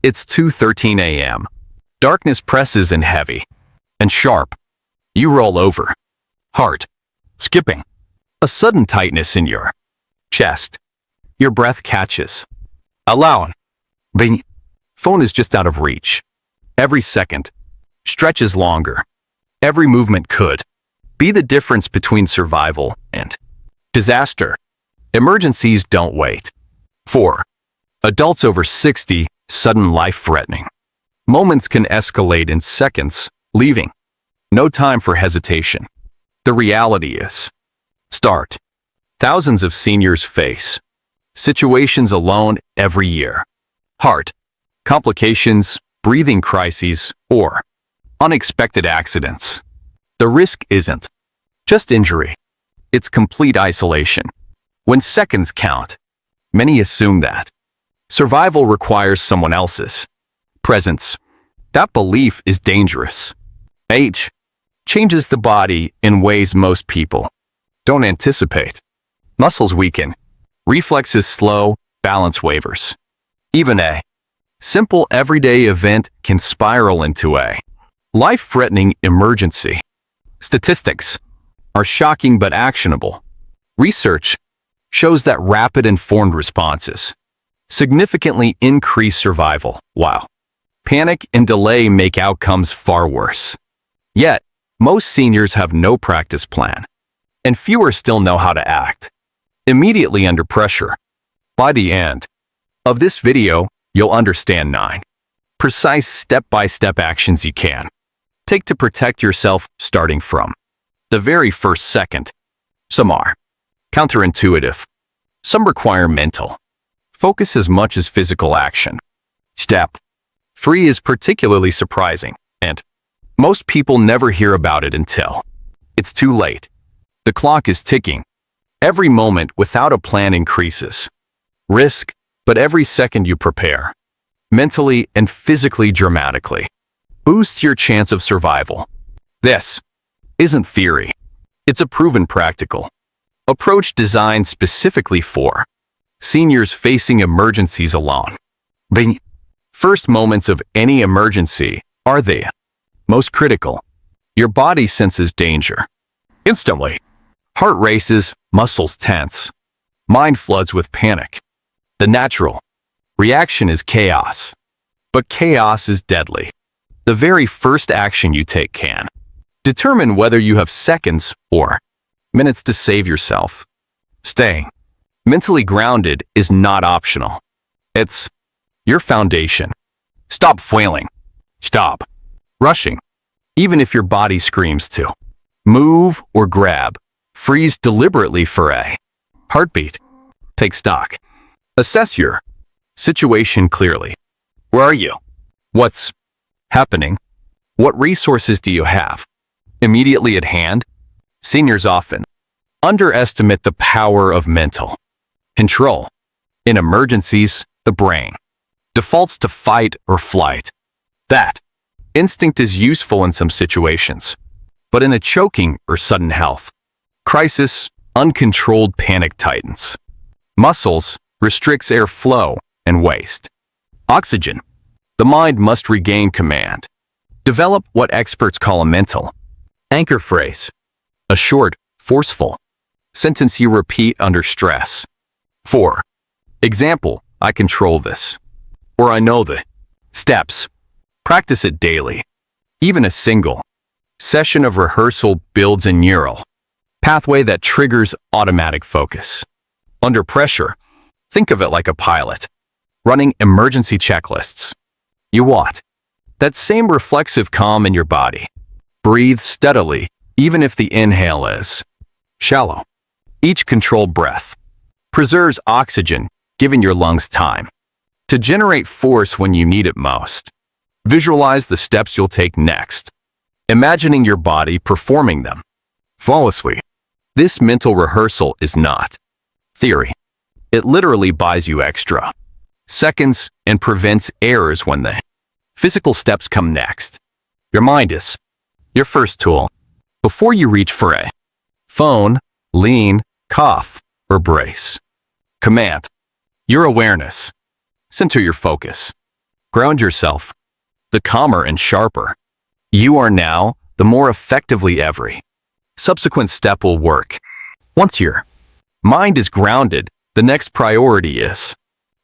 It's 2:13 a.m. Darkness presses in heavy and sharp. You roll over. Heart skipping. A sudden tightness in your chest. Your breath catches. Aloud. Bing. Phone is just out of reach. Every second stretches longer. Every movement could be the difference between survival and disaster. Emergencies don't wait. 4. Adults over 60, sudden life-threatening. Moments can escalate in seconds, leaving no time for hesitation. The reality is, start. Thousands of seniors face situations alone every year. Heart complications, breathing crises, or unexpected accidents. The risk isn't just injury. It's complete isolation. When seconds count, many assume that survival requires someone else's presence. That belief is dangerous. Age changes the body in ways most people don't anticipate. Muscles weaken. Reflexes slow. Balance wavers. Even a simple everyday event can spiral into a life-threatening emergency. Statistics are shocking but actionable. Research shows that rapid informed responses significantly increase survival, while panic and delay make outcomes far worse. Yet, most seniors have no practice plan, and fewer still know how to act immediately under pressure. By the end of this video, you'll understand 9 precise step-by-step actions you can take to protect yourself starting from the very first second. Some are counterintuitive. Some require mental focus as much as physical action. Step 3 is particularly surprising, and most people never hear about it until it's too late. The clock is ticking. Every moment without a plan increases risk, but every second you prepare, mentally and physically dramatically, boosts your chance of survival. This isn't theory. It's a proven practical approach designed specifically for seniors facing emergencies alone. The first moments of any emergency are the most critical. Your body senses danger instantly. Heart races, muscles tense, mind floods with panic. The natural reaction is chaos, but chaos is deadly. The very first action you take can determine whether you have seconds or minutes to save yourself. Staying mentally grounded is not optional. It's your foundation. Stop flailing. Stop rushing. Even if your body screams to move or grab, freeze deliberately for a heartbeat. Take stock. Assess your situation clearly. Where are you? What's happening? What resources do you have immediately at hand? Seniors often underestimate the power of mental control. In emergencies, the brain defaults to fight or flight. That instinct is useful in some situations, but in a choking or sudden health crisis, uncontrolled panic tightens muscles, restricts airflow, and waste oxygen. The mind must regain command. Develop what experts call a mental anchor phrase, a short, forceful sentence you repeat under stress. 4. Example, I control this, or I know the steps. Practice it daily. Even a single session of rehearsal builds a neural pathway that triggers automatic focus. Under pressure, think of it like a pilot running emergency checklists. You want that same reflexive calm in your body. Breathe steadily, even if the inhale is shallow. Each controlled breath preserves oxygen, giving your lungs time to generate force when you need it most. Visualize the steps you'll take next, imagining your body performing them flawlessly. This mental rehearsal is not theory. It literally buys you extra seconds and prevents errors when the physical steps come next. Your mind is your first tool. Before you reach for a phone, lean, cough, or brace. Command your awareness. Center your focus. Ground yourself. The calmer and sharper you are now, the more effectively every subsequent step will work. Once your mind is grounded, the next priority is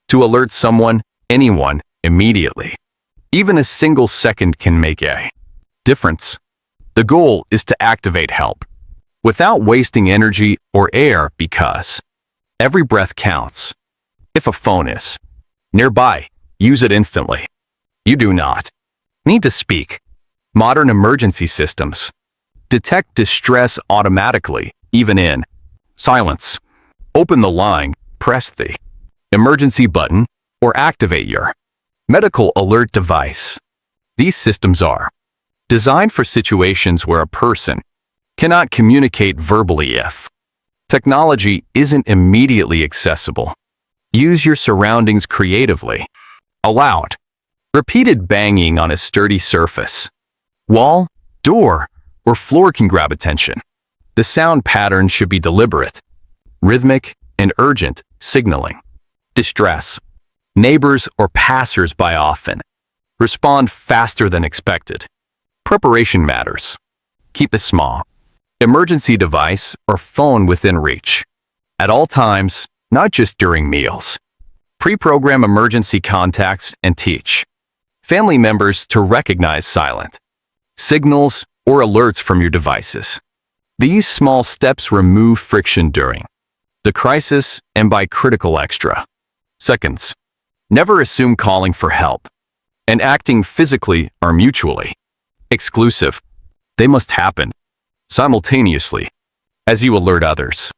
to alert someone, anyone, immediately. Even a single second can make a difference. The goal is to activate help without wasting energy or air, because every breath counts. If a phone is nearby, use it instantly. You do not need to speak. Modern emergency systems detect distress automatically, even in silence. Open the line, press the emergency button, or activate your medical alert device. These systems are designed for situations where a person cannot communicate verbally if technology isn't immediately accessible. Use your surroundings creatively. A loud, repeated banging on a sturdy surface, wall, door, or floor can grab attention. The sound pattern should be deliberate, rhythmic, and urgent, signaling distress. Neighbors or passers-by often respond faster than expected. Preparation matters. Keep a small emergency device or phone within reach at all times, not just during meals. Pre-program emergency contacts and teach family members to recognize silent signals or alerts from your devices. These small steps remove friction during the crisis and by critical extra seconds. Never assume calling for help and acting physically are mutually exclusive. They must happen simultaneously as you alert others.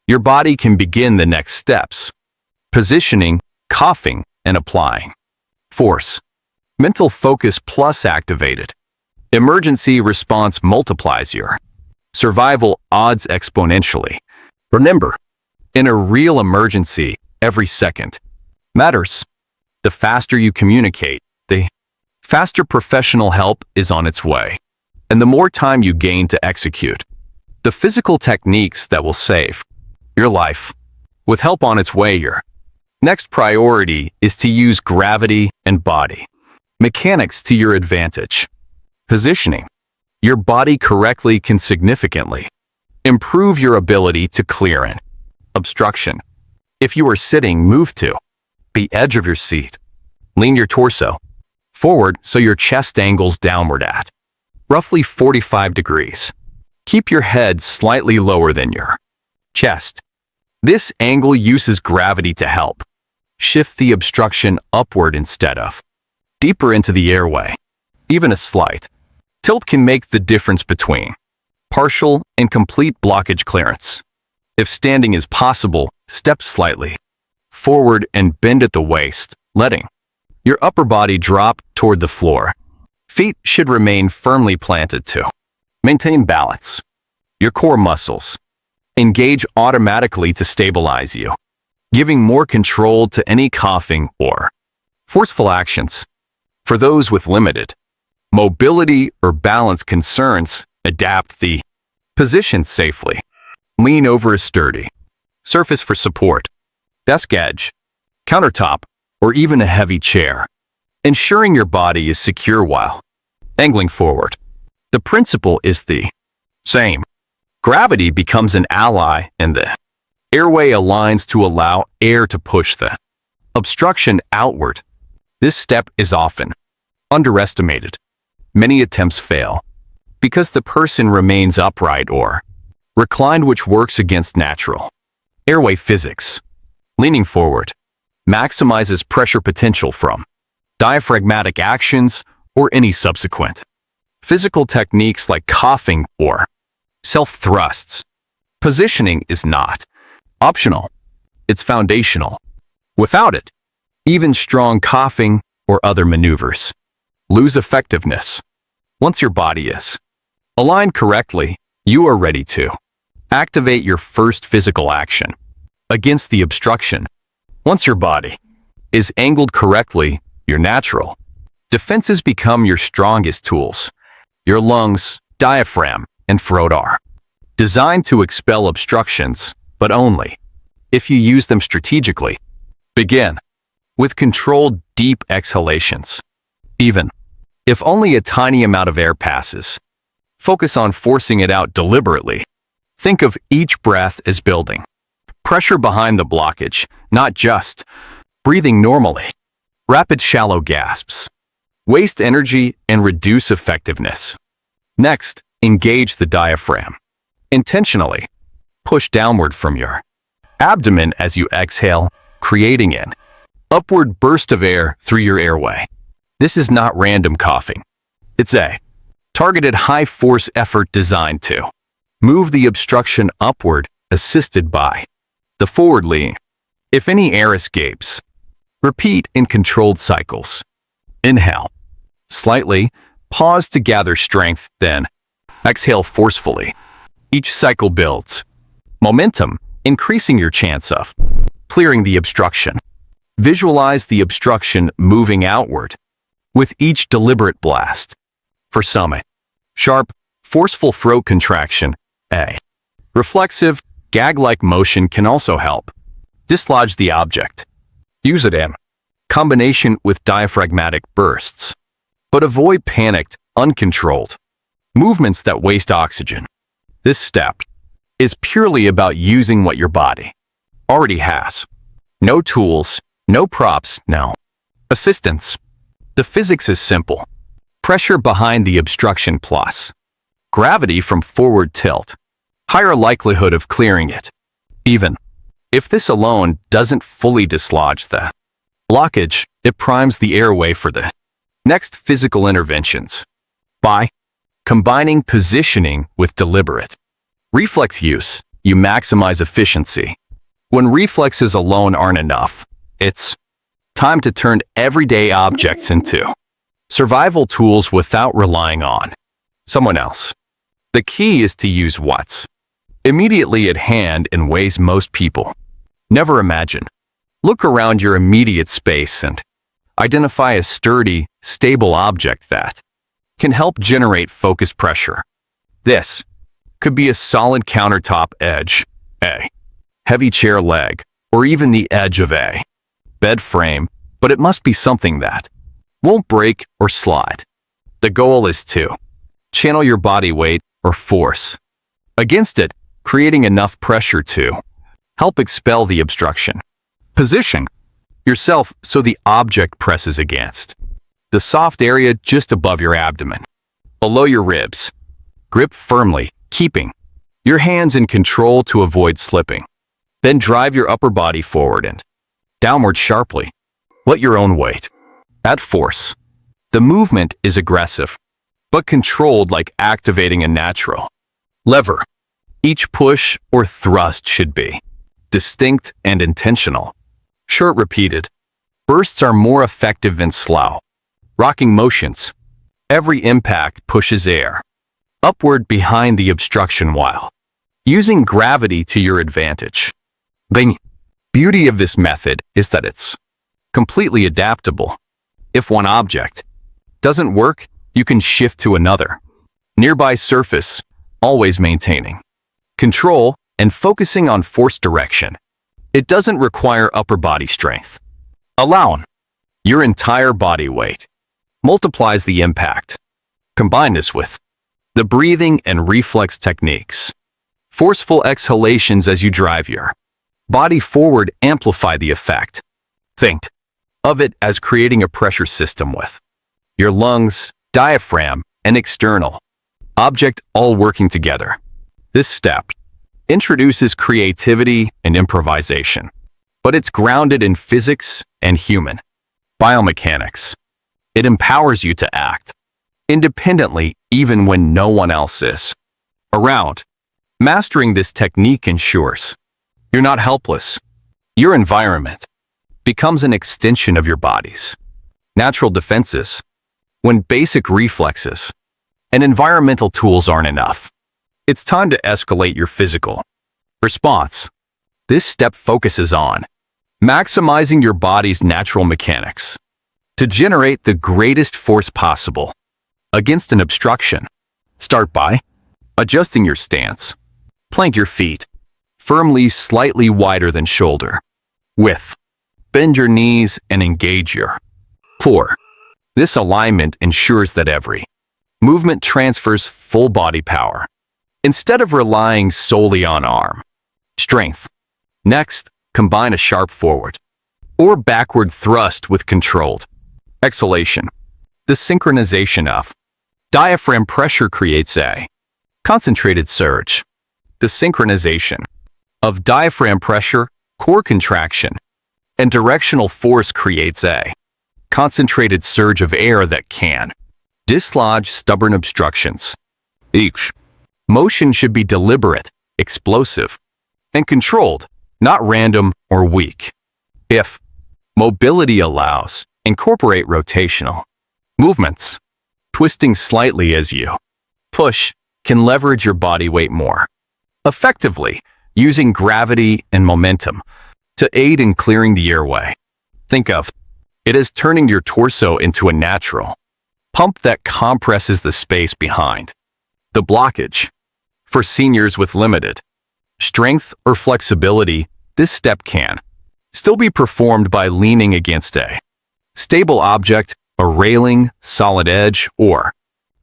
Your body can begin the next steps: positioning, coughing, and applying force. Mental focus plus activated emergency response multiplies your survival odds exponentially. Remember, in a real emergency, every second matters. The faster you communicate, the faster professional help is on its way, and the more time you gain to execute the physical techniques that will save your life. With help on its way, your next priority is to use gravity and body mechanics to your advantage. Positioning your body correctly can significantly improve your ability to clear an obstruction. If you are sitting, move to the edge of your seat. Lean your torso forward so your chest angles downward at roughly 45 degrees. Keep your head slightly lower than your chest. This angle uses gravity to help shift the obstruction upward instead of deeper into the airway. Even a slight tilt can make the difference between partial and complete blockage clearance. If standing is possible, step slightly forward and bend at the waist, letting your upper body drop toward the floor. Feet should remain firmly planted to maintain balance. Your core muscles engage automatically to stabilize you, giving more control to any coughing or forceful actions. For those with limited mobility or balance concerns, adapt the position safely. Lean over a sturdy surface for support, desk edge, countertop, or even a heavy chair, ensuring your body is secure while angling forward. The principle is the same. Gravity becomes an ally and the airway aligns to allow air to push the obstruction outward. This step is often underestimated. Many attempts fail because the person remains upright or reclined, which works against natural airway physics. Leaning forward maximizes pressure potential from diaphragmatic actions or any subsequent physical techniques like coughing or self-thrusts. Positioning is not optional. It's foundational. Without it, even strong coughing or other maneuvers lose effectiveness. Once your body is aligned correctly, you are ready to activate your first physical action against the obstruction. Once your body is angled correctly, your natural defenses become your strongest tools. Your lungs, diaphragm, and throat are designed to expel obstructions, but only if you use them strategically. Begin with controlled deep exhalations. Even if only a tiny amount of air passes, focus on forcing it out deliberately. Think of each breath as building pressure behind the blockage, not just breathing normally. Rapid shallow gasps waste energy and reduce effectiveness. Next, engage the diaphragm. Intentionally push downward from your abdomen as you exhale, creating an upward burst of air through your airway. This is not random coughing. It's a targeted high-force effort designed to move the obstruction upward, assisted by the forward lean. If any air escapes, repeat in controlled cycles. Inhale slightly, pause to gather strength, then exhale forcefully. Each cycle builds momentum, increasing your chance of clearing the obstruction. Visualize the obstruction moving outward with each deliberate blast. For some, a sharp, forceful throat contraction, a reflexive, gag-like motion can also help dislodge the object. Use it in combination with diaphragmatic bursts, but avoid panicked, uncontrolled movements that waste oxygen. This step is purely about using what your body already has. No tools, no props, no assistance. The physics is simple. Pressure behind the obstruction plus gravity from forward tilt. Higher likelihood of clearing it. Even if this alone doesn't fully dislodge the blockage, it primes the airway for the next physical interventions. By combining positioning with deliberate reflex use, you maximize efficiency. When reflexes alone aren't enough, it's time to turn everyday objects into survival tools without relying on someone else. The key is to use what's immediately at hand in ways most people never imagine. Look around your immediate space and identify a sturdy, stable object that can help generate focused pressure. This could be a solid countertop edge, a heavy chair leg, or even the edge of a bed frame, but it must be something that won't break or slide. The goal is to channel your body weight or force against it, creating enough pressure to help expel the obstruction. Position yourself so the object presses against the soft area just above your abdomen, below your ribs. Grip firmly, keeping your hands in control to avoid slipping. Then drive your upper body forward and downward sharply. Let your own weight add force. The movement is aggressive, but controlled, like activating a natural lever. Each push or thrust should be distinct and intentional. Short, repeated bursts are more effective than slow, rocking motions. Every impact pushes air upward behind the obstruction while using gravity to your advantage. The beauty of this method is that it's completely adaptable. If one object doesn't work, you can shift to another nearby surface, always maintaining control and focusing on force direction. It doesn't require upper body strength alone. Your entire body weight multiplies the impact. Combine this with the breathing and reflex techniques. Forceful exhalations as you drive your body forward amplify the effect. Think of it as creating a pressure system with your lungs, diaphragm, and external object all working together. This step introduces creativity and improvisation, but it's grounded in physics and human biomechanics. It empowers you to act independently even when no one else is around. Mastering this technique ensures you're not helpless. Your environment becomes an extension of your body's natural defenses. When basic reflexes and environmental tools aren't enough, it's time to escalate your physical response. This step focuses on maximizing your body's natural mechanics to generate the greatest force possible against an obstruction. Start by adjusting your stance. Plank your feet firmly, slightly wider than shoulder width. Bend your knees and engage your core. This alignment ensures that every movement transfers full body power, instead of relying solely on arm strength. Next, combine a sharp forward or backward thrust with controlled exhalation. The synchronization of diaphragm pressure creates a concentrated surge. The synchronization of diaphragm pressure, core contraction, and directional force creates a concentrated surge of air that can dislodge stubborn obstructions. Each motion should be deliberate, explosive, and controlled, not random or weak. If mobility allows, incorporate rotational movements. Twisting slightly as you push can leverage your body weight more effectively, using gravity and momentum to aid in clearing the airway. Think of it as turning your torso into a natural pump that compresses the space behind the blockage. For seniors with limited strength or flexibility, this step can still be performed by leaning against a stable object, a railing, solid edge, or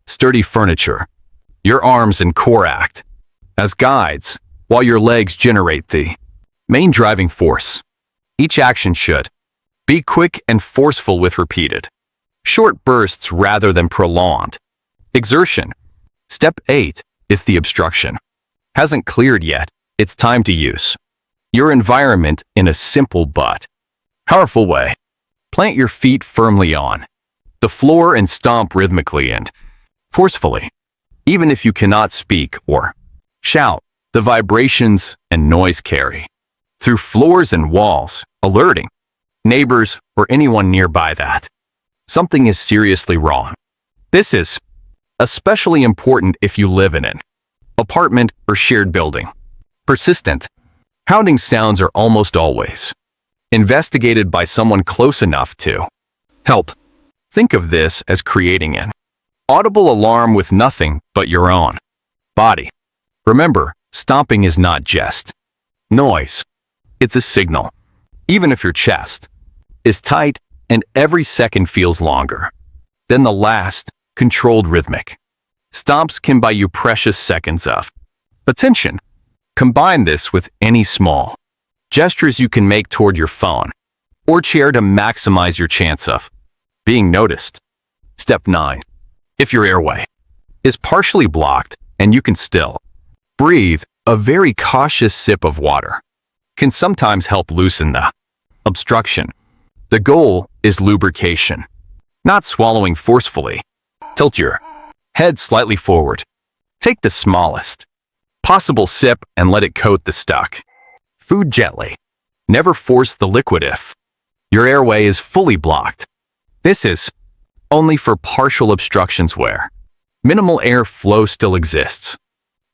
sturdy furniture. Your arms and core act as guides, while your legs generate the main driving force. Each action should be quick and forceful with repeated short bursts rather than prolonged exertion. Step 8. If the obstruction hasn't cleared yet, it's time to use your environment in a simple but powerful way. Plant your feet firmly on the floor and stomp rhythmically and forcefully. Even if you cannot speak or shout, the vibrations and noise carry through floors and walls, alerting neighbors or anyone nearby that something is seriously wrong. This is especially important if you live in an apartment or shared building. Persistent pounding sounds are almost always investigated by someone close enough to help. Think of this as creating an audible alarm with nothing but your own body. Remember, stomping is not just noise. It's a signal. Even if your chest is tight and every second feels longer than the last, controlled rhythmic stomps can buy you precious seconds of attention. Combine this with any small gestures you can make toward your phone or chair to maximize your chance of being noticed. Step 9. If your airway is partially blocked and you can still breathe, a very cautious sip of water can sometimes help loosen the obstruction. The goal is lubrication, not swallowing forcefully. Tilt your head slightly forward. Take the smallest possible sip and let it coat the stuck food gently. Never force the liquid if your airway is fully blocked. This is only for partial obstructions where minimal air flow still exists.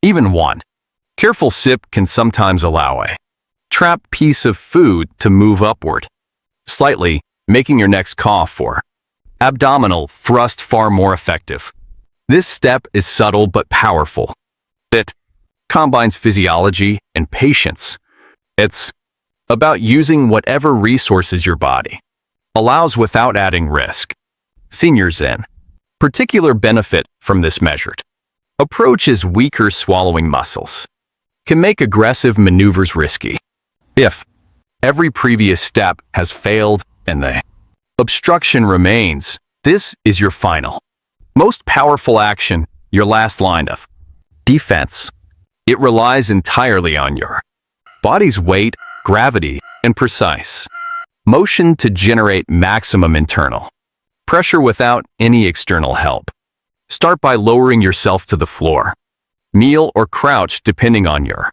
Even one careful sip can sometimes allow a trapped piece of food to move upward slightly, making your next cough or abdominal thrust far more effective. This step is subtle but powerful. It combines physiology and patience. It's about using whatever resources your body allows without adding risk. Seniors in particular benefit from this measured approach as weaker swallowing muscles can make aggressive maneuvers risky. If every previous step has failed and the obstruction remains, this is your final, most powerful action, your last line of defense. It relies entirely on your body's weight, gravity, and precise motion to generate maximum internal pressure without any external help. Start by lowering yourself to the floor, kneel or crouch depending on your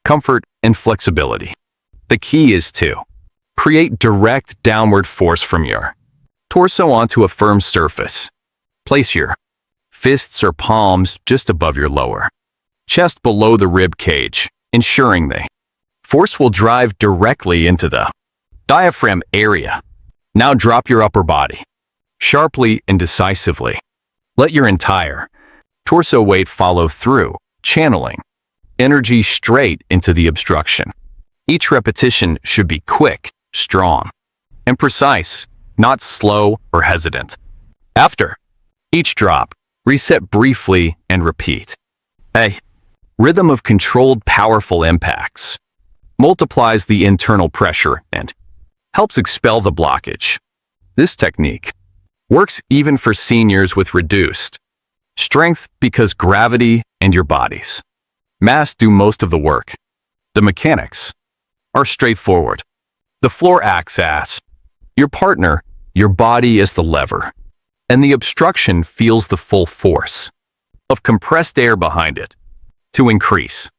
comfort and flexibility. The key is to create direct downward force from your torso onto a firm surface. Place your fists or palms just above your lower chest below the rib cage, ensuring the force will drive directly into the diaphragm area. Now drop your upper body sharply and decisively. Let your entire torso weight follow through, channeling energy straight into the obstruction. Each repetition should be quick, strong, and precise, not slow or hesitant. After each drop, reset briefly and repeat. A rhythm of controlled, powerful impacts multiplies the internal pressure and helps expel the blockage. This technique works even for seniors with reduced strength because gravity and your body's mass do most of the work. The mechanics are straightforward. The floor acts as your partner, your body is the lever, and the obstruction feels the full force of compressed air behind it. To increase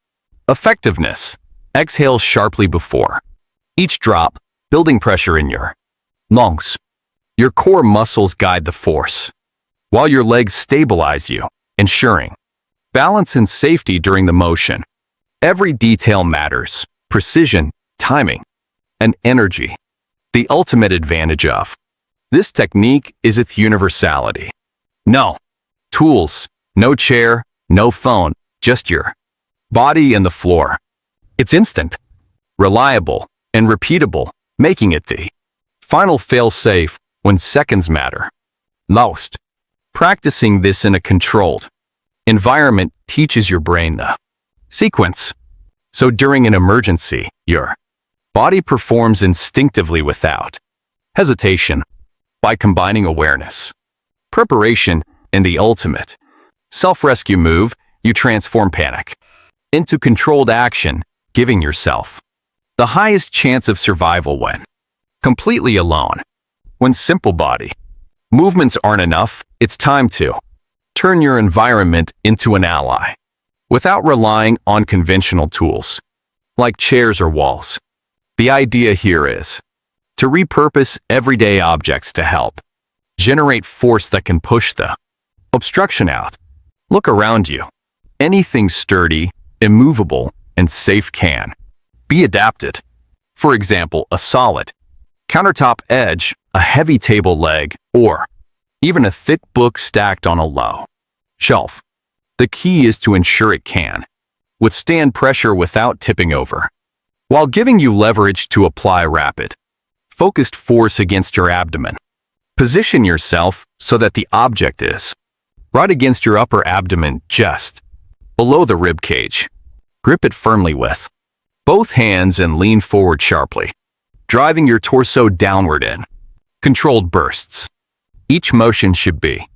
effectiveness, exhale sharply before each drop, building pressure in your lungs. Your core muscles guide the force, while your legs stabilize you, ensuring balance and safety during the motion. Every detail matters: precision, timing, and energy. The ultimate advantage of this technique is its universality. No tools, no chair, no phone, just your body and the floor. It's instant, reliable, and repeatable, making it the final fail-safe when seconds matter most. Practicing this in a controlled environment teaches your brain the sequence. So during an emergency, your body performs instinctively without hesitation. By combining awareness, preparation, and the ultimate self-rescue move, you transform panic into controlled action, giving yourself the highest chance of survival when completely alone. When simple body movements aren't enough, it's time to turn your environment into an ally without relying on conventional tools like chairs or walls. The idea here is to repurpose everyday objects to help generate force that can push the obstruction out. Look around you. Anything sturdy, immovable, and safe can be adapted. For example, a solid countertop edge, a heavy table leg, or even a thick book stacked on a low shelf. The key is to ensure it can withstand pressure without tipping over, while giving you leverage to apply rapid, focused force against your abdomen. Position yourself so that the object is right against your upper abdomen, just below the rib cage. Grip it firmly with both hands and lean forward sharply, driving your torso downward in controlled bursts. Each motion should be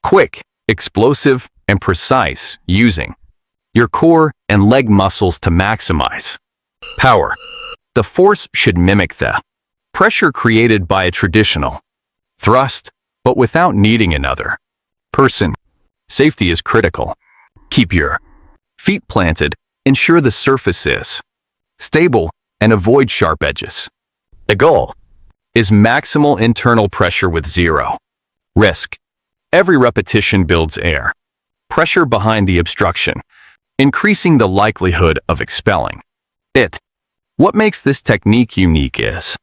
quick, explosive, and precise, using your core and leg muscles to maximize power. The force should mimic the pressure created by a traditional thrust, but without needing another person. Safety is critical. Keep your feet planted, ensure the surface is stable, and avoid sharp edges. The goal is maximal internal pressure with zero risk. Every repetition builds air pressure behind the obstruction, increasing the likelihood of expelling it. What makes this technique unique is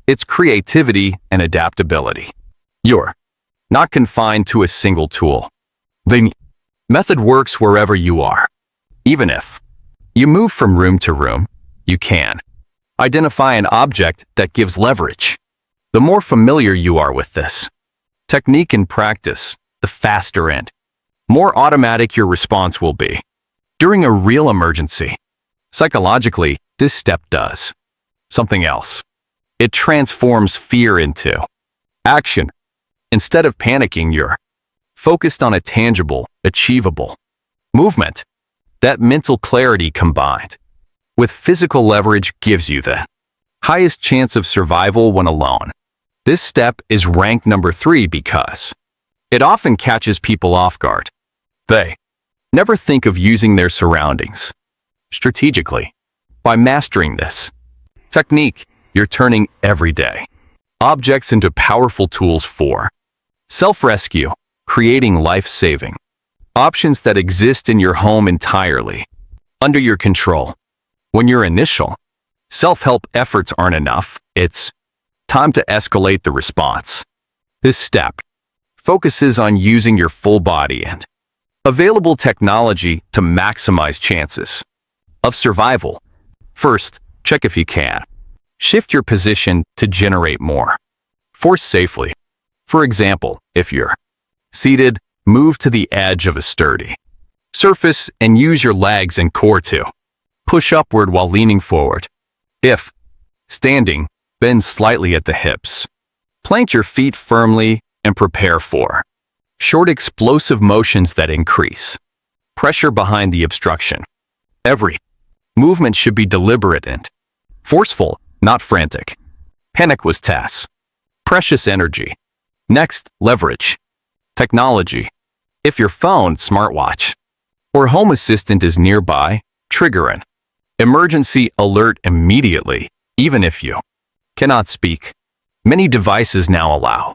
its creativity and adaptability. You're not confined to a single tool. The method works wherever you are. Even if you move from room to room, you can identify an object that gives leverage. The more familiar you are with this technique in practice, the faster and more automatic your response will be. During a real emergency, psychologically, this step does something else. It transforms fear into action. Instead of panicking, you're focused on a tangible, achievable movement. That mental clarity combined with physical leverage gives you the highest chance of survival when alone. This step is ranked number 3 because it often catches people off guard. They never think of using their surroundings strategically. By mastering this technique, you're turning everyday objects into powerful tools for self-rescue, creating life-saving options that exist in your home entirely under your control. When your initial self-help efforts aren't enough, it's time to escalate the response. This step focuses on using your full body and available technology to maximize chances of survival. First, check if you can shift your position to generate more Force safely. For example, if you're seated, move to the edge of a sturdy surface and use your legs and core to push upward while leaning forward. If standing, bend slightly at the hips. Plant your feet firmly and prepare for short explosive motions that increase pressure behind the obstruction. Every movement should be deliberate and forceful, not frantic. Panic was Tess. Precious energy. Next, leverage. Technology. If your phone, smartwatch, or home assistant is nearby, trigger an emergency alert immediately, even if you cannot speak. Many devices now allow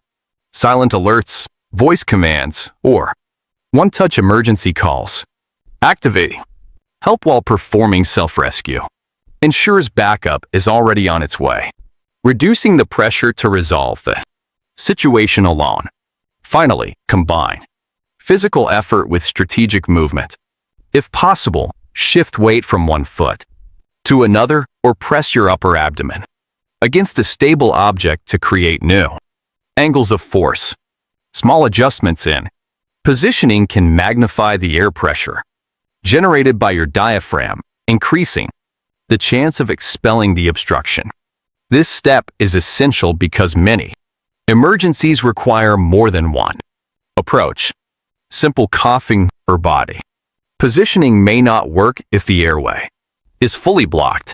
silent alerts, voice commands, or one-touch emergency calls. Activating help while performing self-rescue ensures backup is already on its way, reducing the pressure to resolve the situation alone. Finally, combine physical effort with strategic movement. If possible, shift weight from one foot to another or press your upper abdomen against a stable object to create new angles of force. Small adjustments in positioning can magnify the air pressure generated by your diaphragm, increasing the chance of expelling the obstruction. This step is essential because many emergencies require more than one approach. Simple coughing or body positioning may not work if the airway is fully blocked.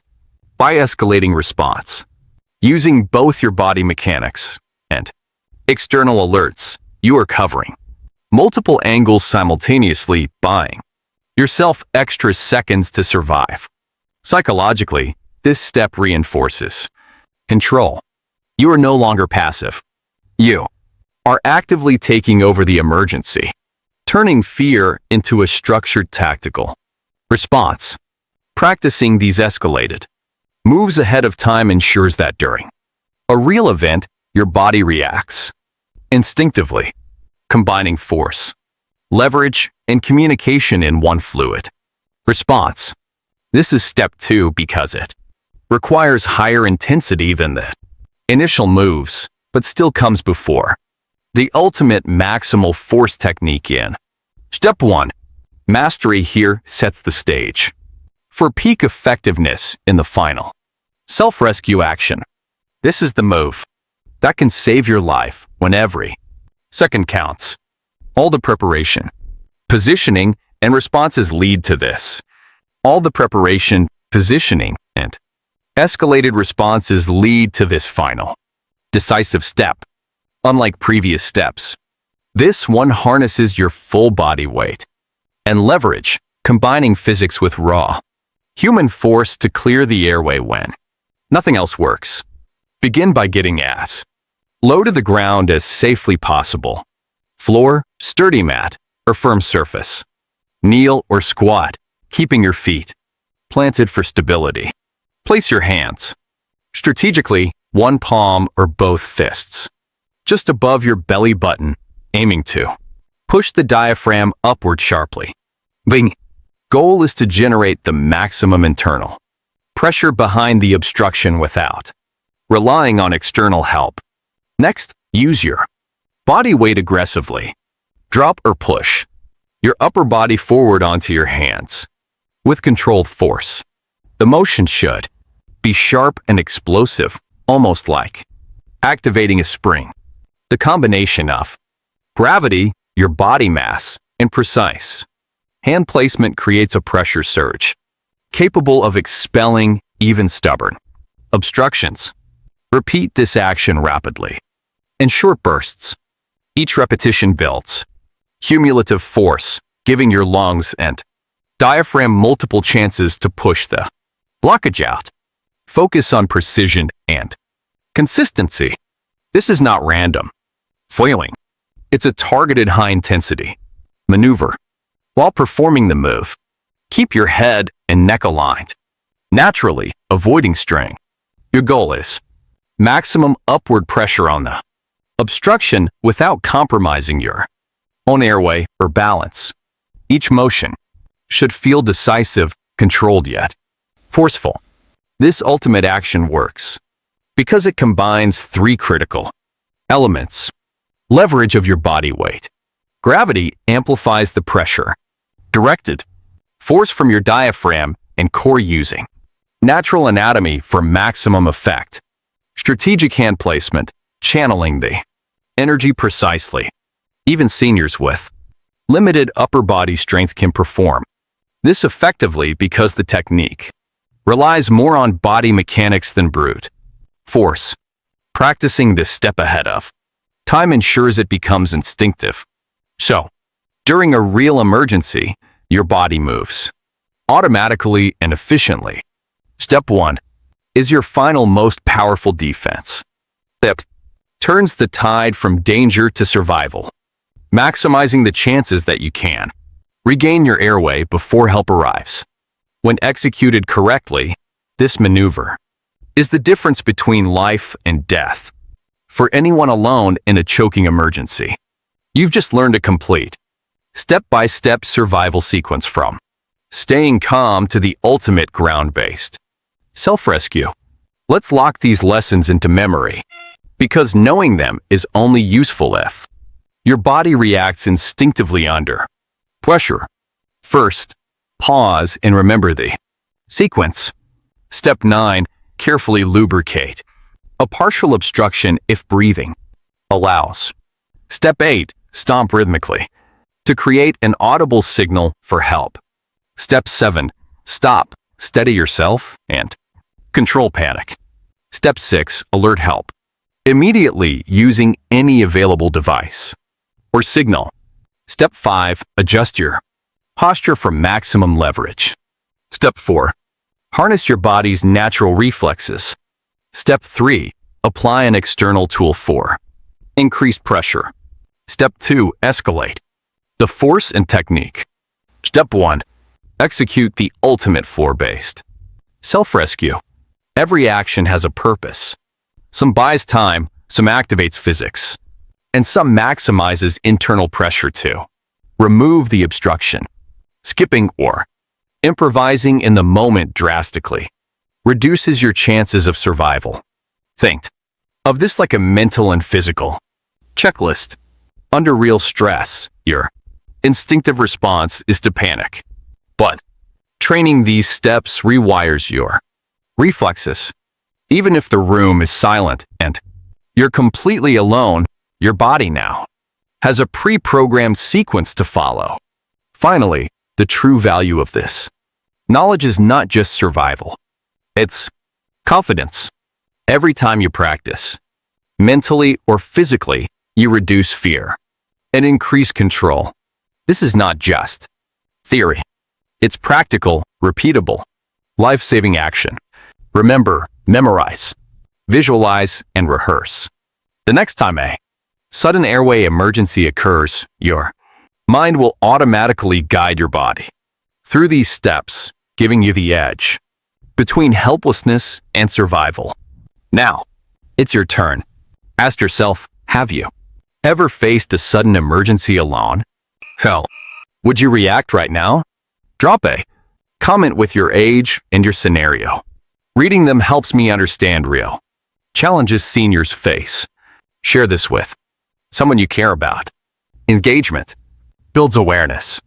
By escalating response, using both your body mechanics and external alerts, you are covering multiple angles simultaneously, buying yourself extra seconds to survive. Psychologically, this step reinforces control. You are no longer passive. You are actively taking over the emergency, turning fear into a structured tactical response. Practicing these escalated moves ahead of time ensures that during a real event, your body reacts instinctively, combining force, leverage, and communication in one fluid response. This is step 2 because it requires higher intensity than the initial moves, but still comes before the ultimate maximal force technique in step 1. Mastery here sets the stage for peak effectiveness in the final self-rescue action. This is the move that can save your life when every second counts. All the preparation, positioning, and responses lead to this. All the preparation, positioning, and escalated responses lead to this final decisive step. Unlike previous steps, this one harnesses your full body weight and leverage, combining physics with raw human force to clear the airway when nothing else works. Begin by getting as low to the ground as safely possible. Floor, sturdy mat, or firm surface. Kneel or squat, keeping your feet planted for stability. Place your hands strategically, one palm or both fists just above your belly button, aiming to push the diaphragm upward sharply. The goal is to generate the maximum internal pressure behind the obstruction without relying on external help. Next, use your body weight aggressively. Drop or push your upper body forward onto your hands with controlled force. The motion should be sharp and explosive, almost like activating a spring. The combination of gravity, your body mass, and precise hand placement creates a pressure surge capable of expelling even stubborn obstructions. Repeat this action rapidly in short bursts. Each repetition builds cumulative force, giving your lungs and diaphragm multiple chances to push the blockage out. Focus on precision and consistency. This is not random flailing. It's a targeted high-intensity maneuver. While performing the move, keep your head and neck aligned, naturally avoiding strain. Your goal is maximum upward pressure on the obstruction without compromising your own airway or balance. Each motion should feel decisive, controlled yet forceful. This ultimate action works because it combines 3 critical Elements. Leverage of your body weight. Gravity amplifies the pressure. Directed. Force from your diaphragm and core using. Natural anatomy for maximum effect. Strategic hand placement. Channeling the energy precisely. Even seniors with limited upper body strength can perform this effectively because the technique relies more on body mechanics than brute force. Practicing this step ahead of time ensures it becomes instinctive. So, during a real emergency, your body moves automatically and efficiently. Step 1 is your final most powerful defense. Step turns the tide from danger to survival, maximizing the chances that you can regain your airway before help arrives. When executed correctly, this maneuver is the difference between life and death. For anyone alone in a choking emergency, you've just learned a complete, step-by-step survival sequence from staying calm to the ultimate ground-based self-rescue. Let's lock these lessons into memory, because knowing them is only useful if your body reacts instinctively under pressure. First, pause and remember the sequence. Step 9, carefully lubricate a partial obstruction if breathing allows. Step 8, stomp rhythmically to create an audible signal for help. Step 7, stop, steady yourself, and control panic. Step 6, alert help immediately using any available device or signal. Step 5, adjust your posture for maximum leverage. Step 4, harness your body's natural reflexes. Step 3, apply an external tool for increased pressure. Step 2, escalate the force and technique. Step 1, execute the ultimate floor-based self-rescue. Every action has a purpose. Some buys time, some activates physics, and some maximizes internal pressure to remove the obstruction. Skipping or improvising in the moment drastically reduces your chances of survival. Think of this like a mental and physical checklist. Under real stress, your instinctive response is to panic. But training these steps rewires your reflexes. Even if the room is silent and you're completely alone, your body now has a pre-programmed sequence to follow. Finally, the true value of this knowledge is not just survival. It's confidence. Every time you practice, mentally or physically, you reduce fear and increase control. This is not just theory. It's practical, repeatable, life-saving action. Remember, memorize, visualize, and rehearse. The next time a sudden airway emergency occurs, your mind will automatically guide your body through these steps, giving you the edge between helplessness and survival. Now, it's your turn. Ask yourself, have you ever faced a sudden emergency alone? How would you react right now? Drop a comment with your age and your scenario. Reading them helps me understand real challenges seniors face. Share this with someone you care about. Engagement builds awareness.